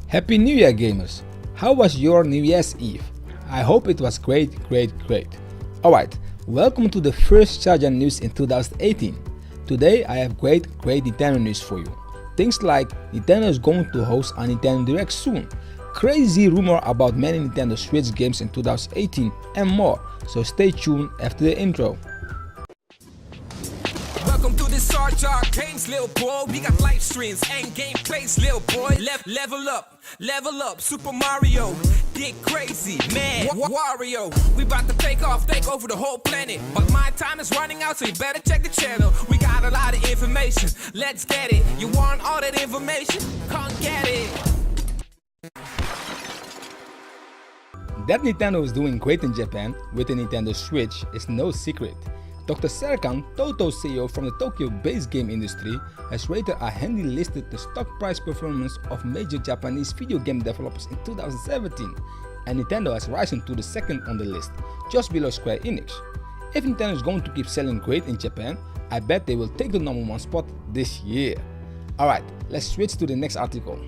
Happy New Year, gamers! How was your New Year's Eve? I hope it was great. Alright, welcome to the first SharJahNews in 2018. Today I have great Nintendo news for you. Things like Nintendo is going to host a Nintendo Direct soon, crazy rumor about many Nintendo Switch games in 2018 and more, so stay tuned after the intro. Welcome to this SharJahGames, little boy. We got live streams and gameplays, little boy. Level up, Super Mario. Get crazy, man. Wario. We about to take over the whole planet. But my time is running out, so you better check the channel. We got a lot of information. Let's get it. You want all that information? Come get it. That Nintendo is doing great in Japan with the Nintendo Switch is no secret. Dr. Serkan, Toto CEO from the Tokyo-based game industry, has rated a handy listed the stock price performance of major Japanese video game developers in 2017, and Nintendo has risen to the second on the list, just below Square Enix. If Nintendo is going to keep selling great in Japan, I bet they will take the #1 spot this year. Alright, let's switch to the next article.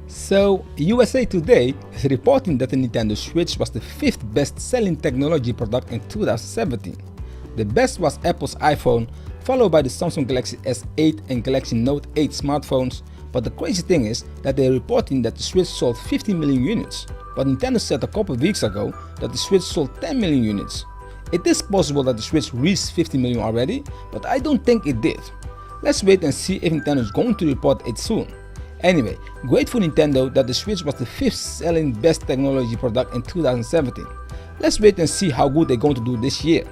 So, USA Today is reporting that the Nintendo Switch was the 5th best-selling technology product in 2017. The best was Apple's iPhone, followed by the Samsung Galaxy S8 and Galaxy Note 8 smartphones, but the crazy thing is that they are reporting that the Switch sold 50 million units, but Nintendo said a couple of weeks ago that the Switch sold 10 million units. It is possible that the Switch reached 50 million already, but I don't think it did. Let's wait and see if Nintendo is going to report it soon. Anyway, great for Nintendo that the Switch was the 5th selling best technology product in 2017. Let's wait and see how good they're going to do this year.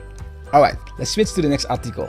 Alright, let's switch to the next article.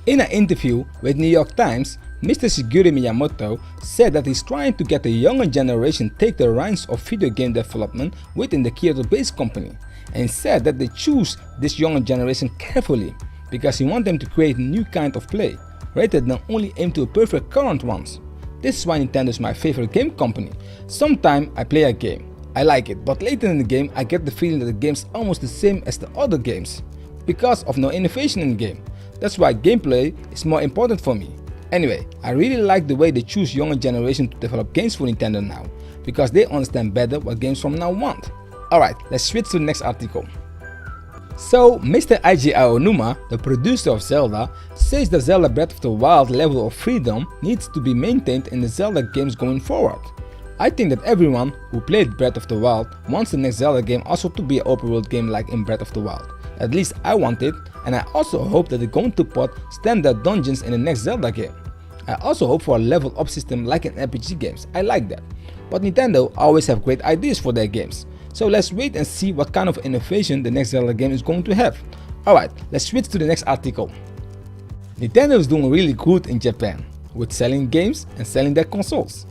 In an interview with New York Times, Mr. Shigeru Miyamoto said that he's trying to get the younger generation take the reins of video game development within the Kyoto-based company, and said that they choose this younger generation carefully because he wants them to create new kind of play, rather than only aim to perfect current ones. This is why Nintendo is my favorite game company. Sometimes I play a game, I like it, but later in the game I get the feeling that the game is almost the same as the other games, because of no innovation in the game. That's why gameplay is more important for me. Anyway, I really like the way they choose younger generation to develop games for Nintendo now, because they understand better what games from now want. Alright, let's switch to the next article. So, Mr. Eiji Aonuma, the producer of Zelda, says the Zelda Breath of the Wild level of freedom needs to be maintained in the Zelda games going forward. I think that everyone who played Breath of the Wild wants the next Zelda game also to be an open world game like in Breath of the Wild. At least I want it, and I also hope that they're going to put standard dungeons in the next Zelda game. I also hope for a level up system like in RPG games, I like that. But Nintendo always have great ideas for their games, so let's wait and see what kind of innovation the next Zelda game is going to have. Alright, let's switch to the next article. Nintendo is doing really good in Japan, with selling games and selling their consoles.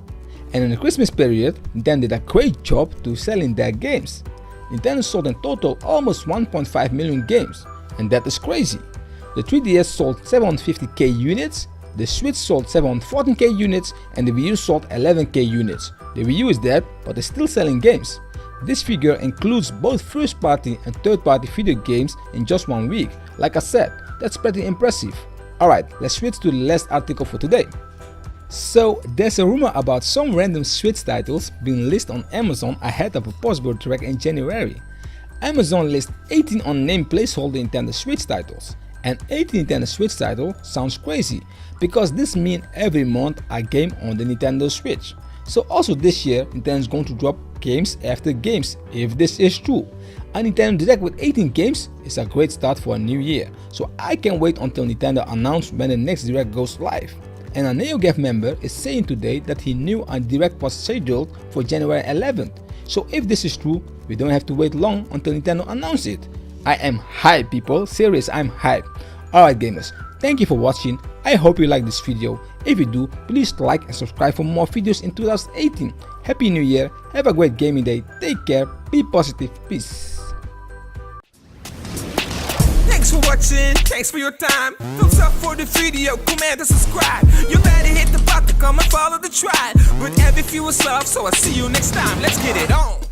And in the Christmas period, Nintendo did a great job to selling their games. Nintendo sold in total almost 1.5 million games, and that is crazy. The 3DS sold 750k units, the Switch sold 714k units, and the Wii U sold 11k units. The Wii U is dead, but it's still selling games. This figure includes both first party and third party video games in just 1 week. Like I said, that's pretty impressive. Alright, let's switch to the last article for today. So, there's a rumor about some random Switch titles being listed on Amazon ahead of a possible direct in January. Amazon lists 18 unnamed placeholder Nintendo Switch titles, and 18 Nintendo Switch titles sounds crazy, because this means every month a game on the Nintendo Switch. So also this year, Nintendo is going to drop games after games, if this is true. A Nintendo Direct with 18 games is a great start for a new year, so I can't wait until Nintendo announces when the next Direct goes live. And a NeoGaf member is saying today that he knew a Direct was scheduled for January 11th. So if this is true, we don't have to wait long until Nintendo announces it. I am hyped, people, serious, I'm hyped. Alright gamers, thank you for watching. I hope you like this video. If you do, please like and subscribe for more videos in 2018. Happy New Year, have a great gaming day, take care, be positive, peace. Thanks for watching, thanks for your time. Thumbs up for the video, comment and subscribe. You better hit the button, come and follow the tribe. With every viewer's love, so I'll see you next time. Let's get it on.